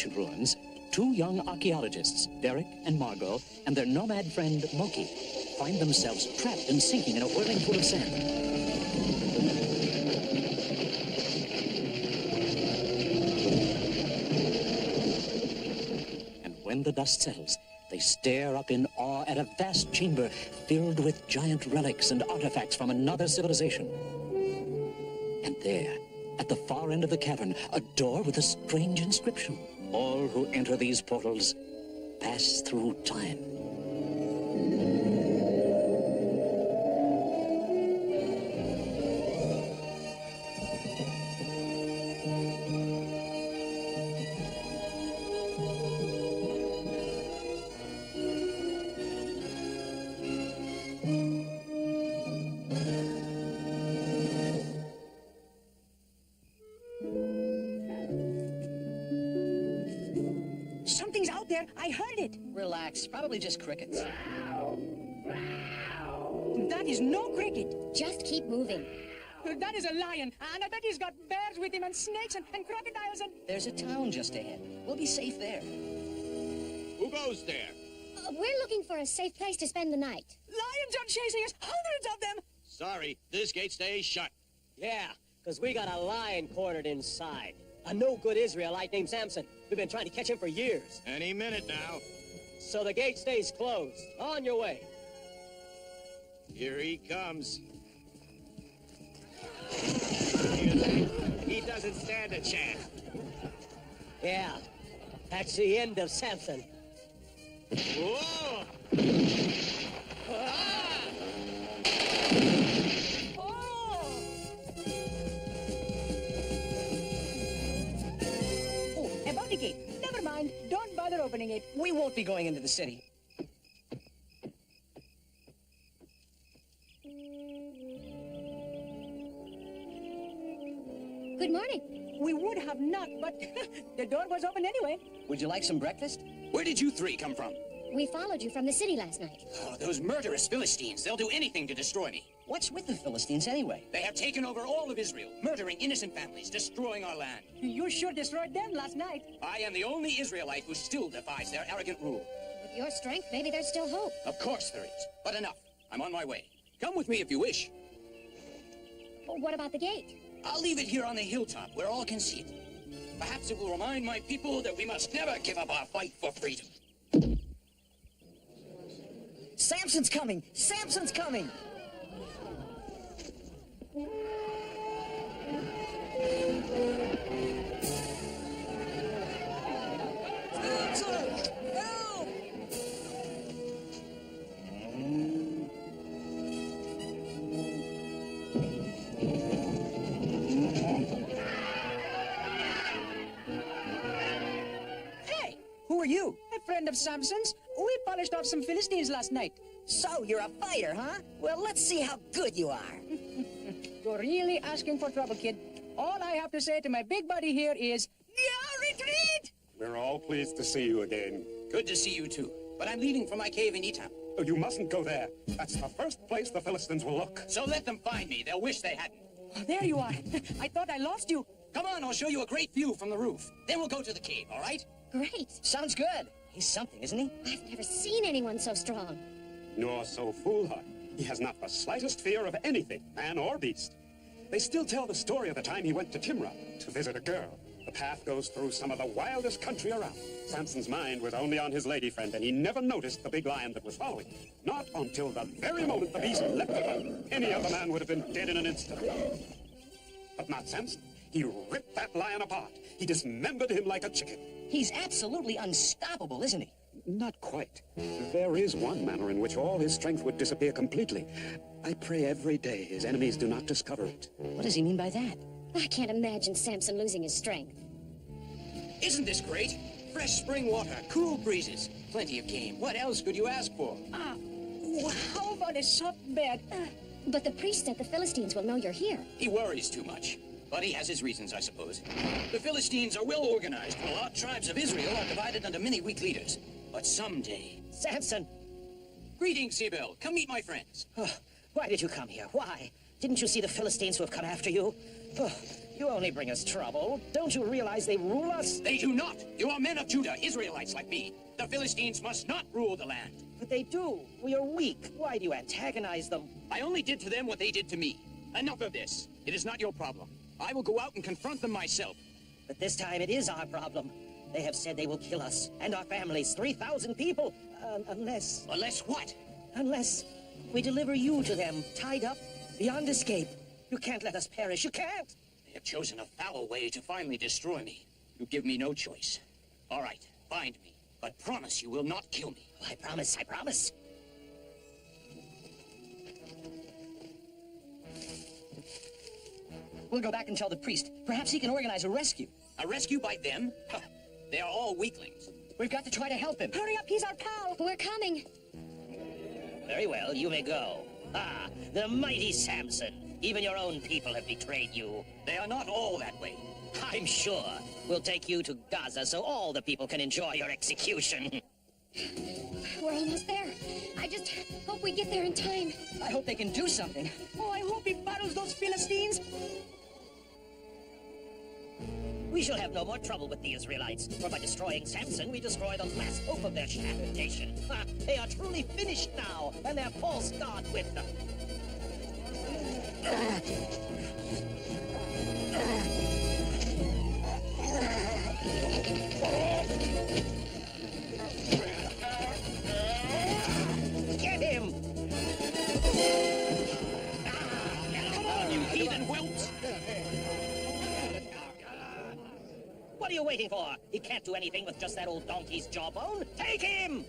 ancient ruins, two young archaeologists, Derek and Margot, and their nomad friend, Moki, find themselves trapped and sinking in a whirling pool of sand. And when the dust settles, they stare up in awe at a vast chamber filled with giant relics and artifacts from another civilization. And there, at the far end of the cavern, a door with a strange inscription. All who enter these portals pass through time. Something's out there. I heard it. Relax. Probably just crickets. That is no cricket. Just keep moving. That is a lion, and I bet he's got bears with him, and snakes, and crocodiles, and... There's a town just ahead. We'll be safe there. Who goes there? We're looking for a safe place to spend the night. Lions are chasing us! Hundreds of them! Sorry, this gate stays shut. Yeah, because we got a lion cornered inside. A no-good Israelite named Samson. We've been trying to catch him for years. Any minute now. So the gate stays closed. On your way. Here he comes. You think? He doesn't stand a chance. Yeah, that's the end of Samson. Whoa! About the gate. Never mind. Don't bother opening it. We won't be going into the city. Good morning. We would have knocked, but the door was open anyway. Would you like some breakfast? Where did you three come from? We followed you from the city last night. Oh, those murderous Philistines. They'll do anything to destroy me. What's with the Philistines anyway? They have taken over all of Israel, murdering innocent families, destroying our land. You sure destroyed them last night. I am the only Israelite who still defies their arrogant rule. With your strength, maybe there's still hope. Of course there is. But enough. I'm on my way. Come with me if you wish. Well, what about the gate? I'll leave it here on the hilltop where all can see it. Perhaps it will remind my people that we must never give up our fight for freedom. Samson's coming! Samson's coming! Samson! Help! Hey! Who are you? A friend of Samson's. We polished off some Philistines last night. So, you're a fighter, huh? Well, let's see how good you are. You're really asking for trouble, kid. All I have to say to my big buddy here is, retreat! We're all pleased to see you again. Good to see you too. But I'm leaving for my cave in Etam. Oh, you mustn't go there. That's the first place the Philistines will look. So let them find me. They'll wish they hadn't. Oh, there you are. I thought I lost you. Come on, I'll show you a great view from the roof. Then we'll go to the cave, all right? Great. Sounds good. He's something, isn't he? I've never seen anyone so strong. Nor so foolhardy. He has not the slightest fear of anything, man or beast. They still tell the story of the time he went to Timrah to visit a girl. The path goes through some of the wildest country around. Samson's mind was only on his lady friend, and he never noticed the big lion that was following. Not until the very moment the beast leapt upon him. Any other man would have been dead in an instant. But not Samson. He ripped that lion apart. He dismembered him like a chicken. He's absolutely unstoppable, isn't he? Not quite. There is one manner in which all his strength would disappear completely. I pray every day his enemies do not discover it. What does he mean by that? I can't imagine Samson losing his strength. Isn't this great? Fresh spring water, cool breezes, plenty of game. What else could you ask for? How about a soft bed? But the priest said the Philistines will know you're here. He worries too much. But he has his reasons, I suppose. The Philistines are well organized, while our tribes of Israel are divided under many weak leaders. But someday... Samson! Greetings, Sibyl. Come meet my friends. Oh, why did you come here? Why? Didn't you see the Philistines who have come after you? Oh, You only bring us trouble. Don't you realize they rule us? They do not. You are men of Judah, Israelites like me. The Philistines must not rule the land. But they do. We are weak. Why do you antagonize them? I only did to them what they did to me. Enough of this. It is not your problem. I will go out and confront them myself. But this time it is our problem. They have said they will kill us and our families, 3,000 people, unless... Unless what? Unless we deliver you to them, tied up, beyond escape. You can't let us perish. You can't. They have chosen a foul way to finally destroy me. You give me no choice. All right, find me. But promise you will not kill me. I promise, I promise. We'll go back and tell the priest. Perhaps he can organize a rescue. A rescue by them? Huh. They are all weaklings. We've got to try to help him. Hurry up, he's our pal. We're coming. Very well, you may go. Ah, the mighty Samson. Even your own people have betrayed you. They are not all that way. I'm sure. We'll take you to Gaza so all the people can enjoy your execution. We're almost there. I just hope we get there in time. I hope they can do something. Oh, I hope he battles those Philistines. We shall have no more trouble with the Israelites, for by destroying Samson, we destroy the last hope of their shattered nation. Ha! They are truly finished now, and their false god with them. Get him! Come on, you heathen whelps! What are you waiting for? He can't do anything with just that old donkey's jawbone. Take him!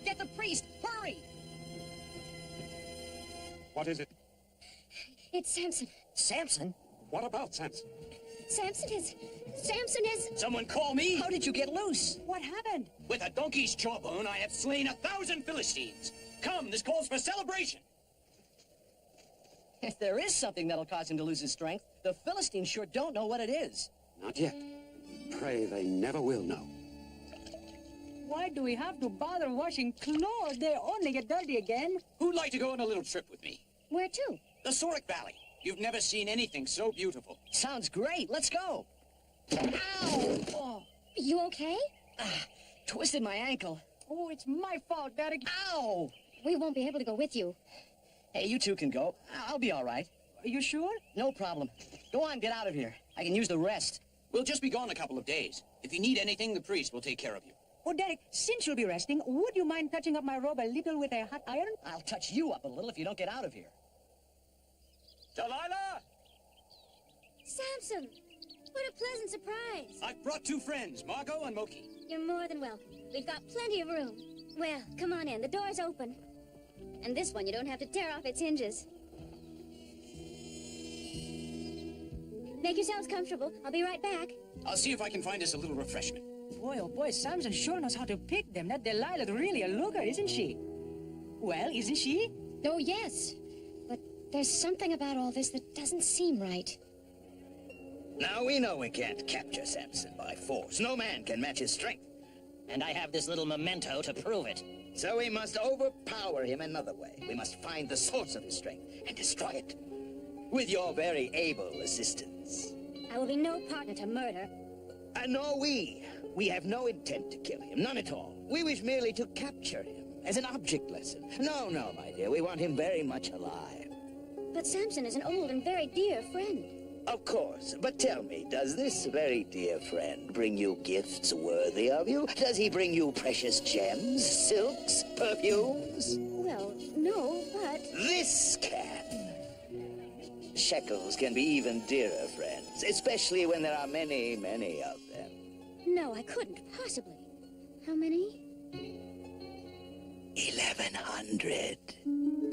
Get the priest! Hurry! What is it? It's Samson. Samson? What about Samson? Samson is... Someone call me! How did you get loose? What happened? With a donkey's jawbone, I have slain 1,000 Philistines. Come, this calls for celebration. If there is something that'll cause him to lose his strength, the Philistines sure don't know what it is. Not yet. Pray they never will know. Why do we have to bother washing clothes? They only get dirty again. Who'd like to go on a little trip with me? Where to? The Sorek Valley. You've never seen anything so beautiful. Sounds great. Let's go. Ow! Oh, You okay? twisted my ankle. Oh, it's my fault, Derek. Ow! We won't be able to go with you. Hey, you two can go. I'll be all right. Are you sure? No problem. Go on, get out of here. I can use the rest. We'll just be gone a couple of days. If you need anything, the priest will take care of you. Oh, Derek, since you'll be resting, would you mind touching up my robe a little with a hot iron? I'll touch you up a little if you don't get out of here. Delilah! Samson! What a pleasant surprise. I've brought two friends, Margot and Moki. You're more than welcome. We've got plenty of room. Well, come on in. The door's open. And this one you don't have to tear off its hinges. Make yourselves comfortable. I'll be right back. I'll see if I can find us a little refreshment. Boy, oh boy, Samson sure knows how to pick them. That Delilah's really a looker, isn't she? Well, isn't she? Oh, yes. But there's something about all this that doesn't seem right. Now we know we can't capture Samson by force. No man can match his strength. And I have this little memento to prove it. So we must overpower him another way. We must find the source of his strength and destroy it. With your very able assistance. I will be no partner to murder. And nor we. We have no intent to kill him. None at all. We wish merely to capture him as an object lesson. No, my dear. We want him very much alive. But Samson is an old and very dear friend. Of course, but tell me, does this very dear friend bring you gifts worthy of you? Does he bring you precious gems, silks, perfumes? Well, no, but... This can. Shekels can be even dearer friends, especially when there are many, many of them. No, I couldn't, possibly. How many? 1,100.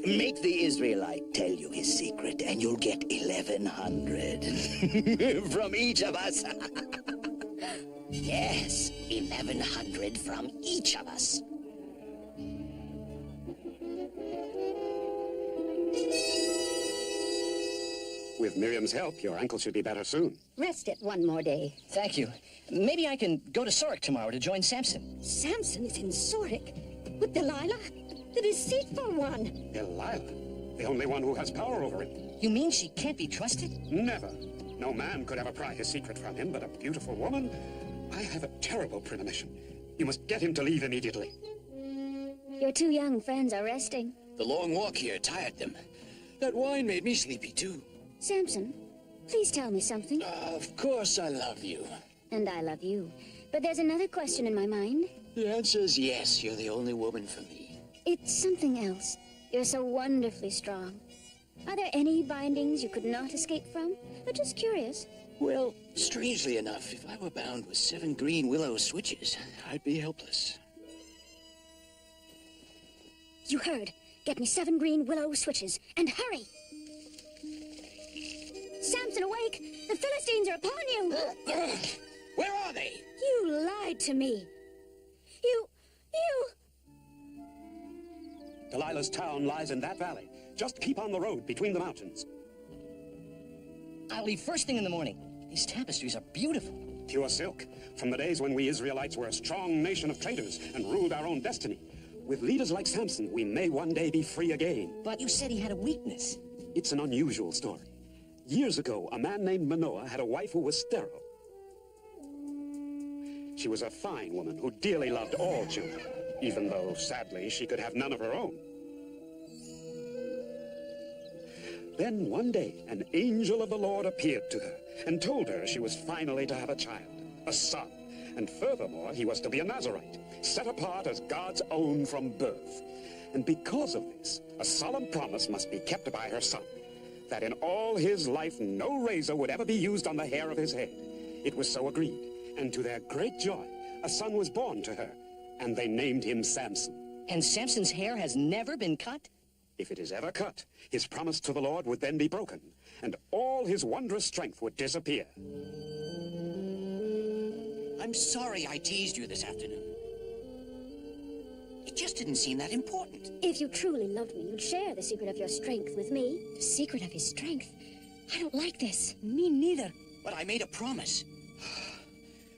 Make the Israelite tell you his secret, and you'll get 1,100 from each of us. Yes, 1,100 from each of us. With Miriam's help, your ankle should be better soon. Rest it one more day. Thank you. Maybe I can go to Sorek tomorrow to join Samson. Samson is in Sorek with Delilah, the deceitful one. Delilah, the only one who has power over him. You mean she can't be trusted? Never. No man could ever pry his secret from him, but a beautiful woman. I have a terrible premonition. You must get him to leave immediately. Your two young friends are resting. The long walk here tired them. That wine made me sleepy, too. Samson, please tell me something. Of course I love you. And I love you. But there's another question in my mind. The answer is yes, you're the only woman for me. It's something else. You're so wonderfully strong. Are there any bindings you could not escape from? I'm just curious. Well, strangely enough, if I were bound with 7 green willow switches, I'd be helpless. You heard. Get me 7 green willow switches, and hurry! Samson, awake! The Philistines are upon you! Where are they? You lied to me. You... Delilah's town lies in that valley. Just keep on the road between the mountains. I'll leave first thing in the morning. These tapestries are beautiful. Pure silk, from the days when we Israelites were a strong nation of traders and ruled our own destiny. With leaders like Samson, we may one day be free again. But you said he had a weakness. It's an unusual story. Years ago, a man named Manoah had a wife who was sterile. She was a fine woman who dearly loved all children, even though, sadly, she could have none of her own. Then one day, an angel of the Lord appeared to her and told her she was finally to have a child, a son. And furthermore, he was to be a Nazarite, set apart as God's own from birth. And because of this, a solemn promise must be kept by her son, that in all his life no razor would ever be used on the hair of his head. It was so agreed, and to their great joy, a son was born to her, and they named him Samson. And Samson's hair has never been cut? If it is ever cut, his promise to the Lord would then be broken, and all his wondrous strength would disappear. I'm sorry I teased you this afternoon. It just didn't seem that important. If you truly loved me, you'd share the secret of your strength with me. The secret of his strength? I don't like this. Me neither. But I made a promise.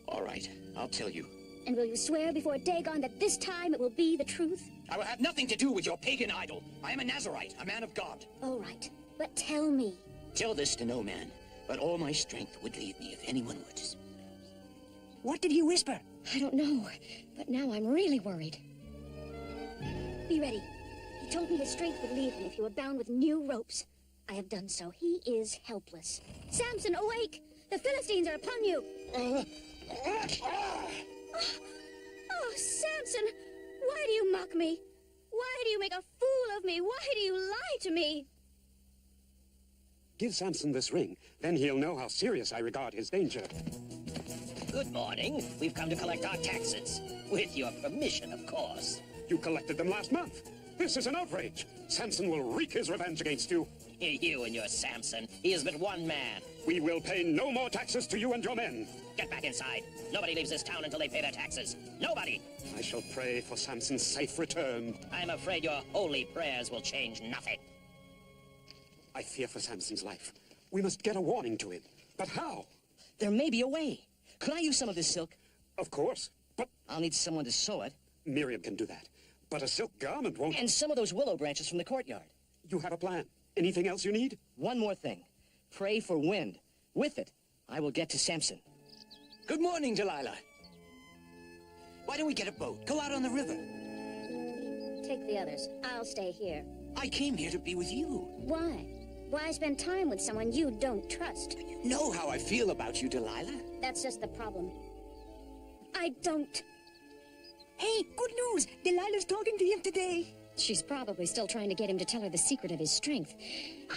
All right, I'll tell you. And will you swear before Dagon that this time it will be the truth? I will have nothing to do with your pagan idol. I am a Nazarite, a man of God. All right, but tell me. Tell this to no man, but all my strength would leave me if anyone were to... What did he whisper? I don't know, but now I'm really worried. Be ready. He told me his strength would leave him if you were bound with new ropes. I have done so. He is helpless. Samson, awake! The Philistines are upon you! Oh, Samson! Why do you mock me? Why do you make a fool of me? Why do you lie to me? Give Samson this ring, then he'll know how serious I regard his danger. Good morning. We've come to collect our taxes. With your permission, of course. You collected them last month. This is an outrage. Samson will wreak his revenge against you. You and your Samson. He is but one man. We will pay no more taxes to you and your men. Get back inside. Nobody leaves this town until they pay their taxes. Nobody. I shall pray for Samson's safe return. I'm afraid your holy prayers will change nothing. I fear for Samson's life. We must get a warning to him. But how? There may be a way. Could I use some of this silk? Of course, but... I'll need someone to sew it. Miriam can do that. But a silk garment won't... And some of those willow branches from the courtyard. You have a plan. Anything else you need? One more thing. Pray for wind. With it, I will get to Samson. Good morning, Delilah. Why don't we get a boat? Go out on the river. Take the others. I'll stay here. I came here to be with you. Why? Why spend time with someone you don't trust? You know how I feel about you, Delilah. That's just the problem. I don't. Hey, good news! Delilah's talking to him today. She's probably still trying to get him to tell her the secret of his strength.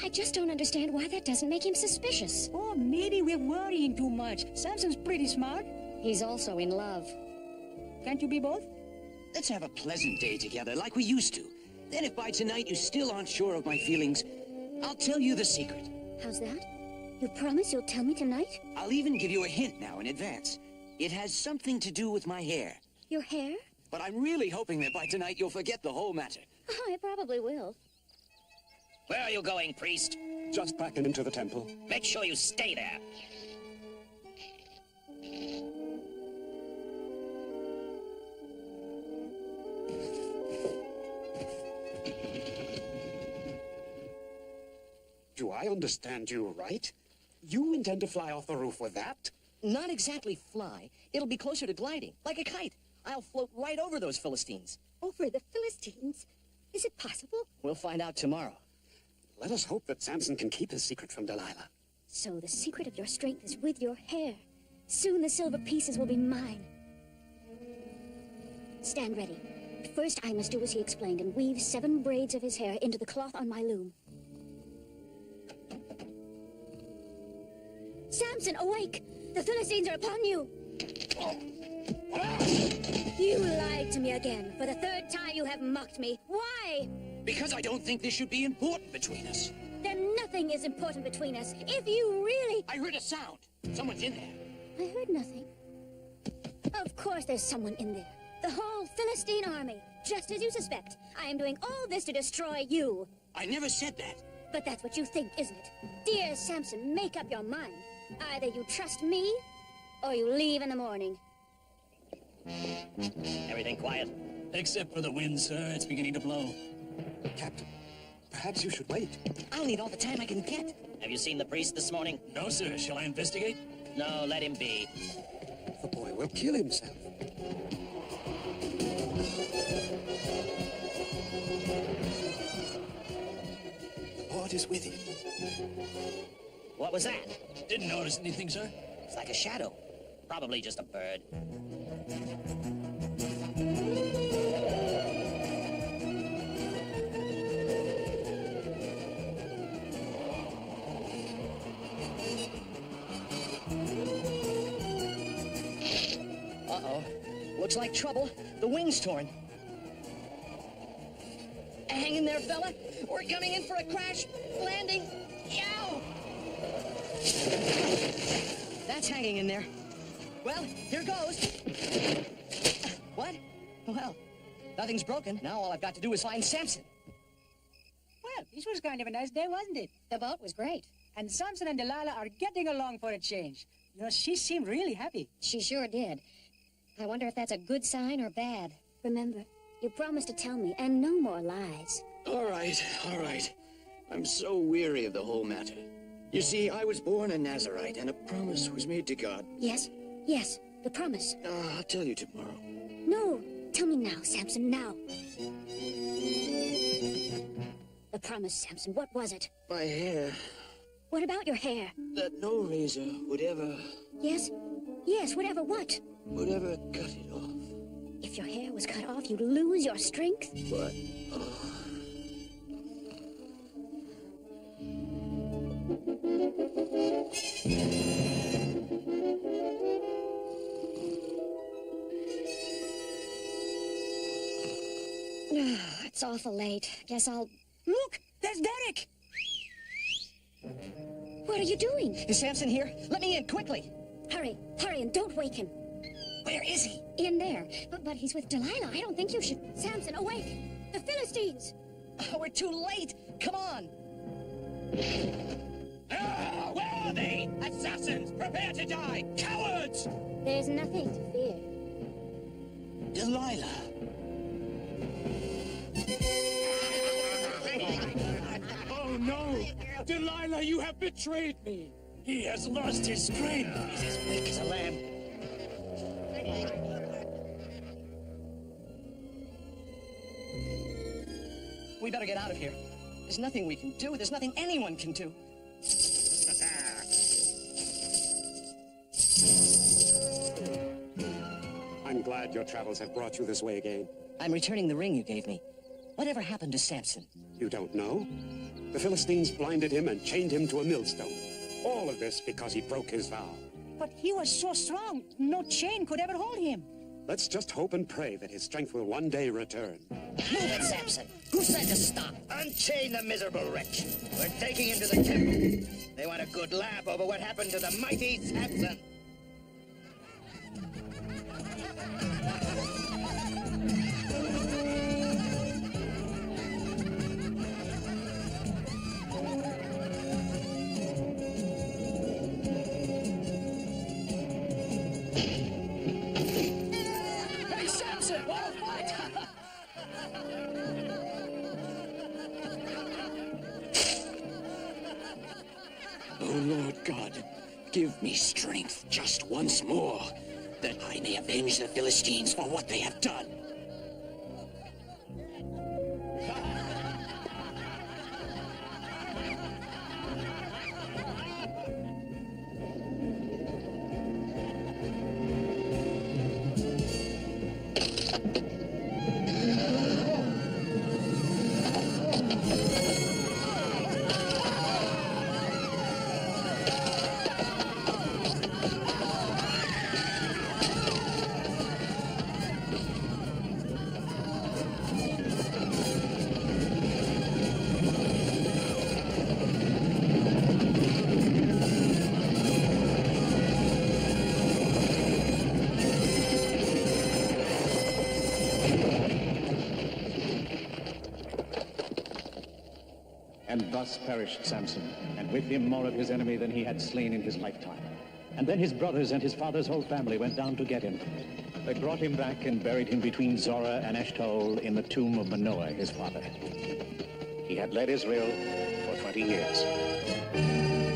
I just don't understand why that doesn't make him suspicious. Or maybe we're worrying too much. Samson's pretty smart. He's also in love. Can't you be both? Let's have a pleasant day together, like we used to. Then if by tonight you still aren't sure of my feelings, I'll tell you the secret. How's that? You promise you'll tell me tonight? I'll even give you a hint now in advance. It has something to do with my hair. Your hair? But I'm really hoping that by tonight you'll forget the whole matter. Oh, I probably will. Where are you going, priest? Just back into the temple. Make sure you stay there. Do I understand you right? You intend to fly off the roof with that? Not exactly fly. It'll be closer to gliding, like a kite. I'll float right over those Philistines. Over the Philistines? Is it possible? We'll find out tomorrow. Let us hope that Samson can keep his secret from Delilah. So the secret of your strength is with your hair. Soon the silver pieces will be mine. Stand ready. But first I must do as he explained and weave 7 braids of his hair into the cloth on my loom. Samson, awake! The Philistines are upon you! You lied to me again. For the 3rd time you have mocked me. Why? Because I don't think this should be important between us. Then nothing is important between us. If you really... I heard a sound. Someone's in there. I heard nothing. Of course there's someone in there. The whole Philistine army. Just as you suspect. I am doing all this to destroy you. I never said that. But that's what you think, isn't it? Dear Samson, make up your mind. Either you trust me, or you leave in the morning. Everything quiet? Except for the wind, sir. It's beginning to blow. Captain, perhaps you should wait. I'll need all the time I can get. Have you seen the priest this morning? No, sir. Shall I investigate? No, let him be. The boy will kill himself. The Lord is with him. What was that? Didn't notice anything, sir. It's like a shadow. Probably just a bird. Uh-oh. Looks like trouble. The wing's torn. Hang in there, fella. We're coming in for a crash landing. Yow! That's hanging in there. Well, here goes. What? Well, nothing's broken. Now all I've got to do is find Samson. Well, this was kind of a nice day, wasn't it? The boat was great. And Samson and Delilah are getting along for a change. You know, she seemed really happy. She sure did. I wonder if that's a good sign or bad. Remember, you promised to tell me, and no more lies. All right, all right. I'm so weary of the whole matter. You see, I was born a Nazarite, and a promise was made to God. Yes, yes, the promise. I'll tell you tomorrow. No, tell me now, Samson, now. The promise, Samson, what was it? My hair. What about your hair? That no razor would ever... Yes, yes, whatever what? would ever cut it off. If your hair was cut off, you'd lose your strength? But... It's awful late. Guess I'll... Look! There's Derek! What are you doing? Is Samson here? Let me in, quickly! Hurry, hurry, and don't wake him. Where is he? In there. But he's with Delilah. I don't think you should... Samson, awake! The Philistines! Oh, we're too late! Come on! Where are they? Assassins! Prepare to die! Cowards! There's nothing to fear. Delilah. Oh, no! Delilah, you have betrayed me! He has lost his strength. He's as weak as a lamb. We better get out of here. There's nothing we can do. There's nothing anyone can do. I'm glad your travels have brought you this way again. I'm returning the ring you gave me. Whatever happened to Samson? You don't know? The Philistines blinded him and chained him to a millstone. All of this because he broke his vow. But he was so strong, no chain could ever hold him. Let's just hope and pray that his strength will one day return. Move it, Samson. Who said to stop? Unchain the miserable wretch. We're taking him to the temple. They want a good laugh over what happened to the mighty Samson. Oh, Lord God, give me strength just once more, that I may avenge the Philistines for what they have done. And thus perished Samson, and with him more of his enemy than he had slain in his lifetime. And then his brothers and his father's whole family went down to get him. They brought him back and buried him between Zorah and Eshtaol in the tomb of Manoah, his father. He had led Israel for 20 years.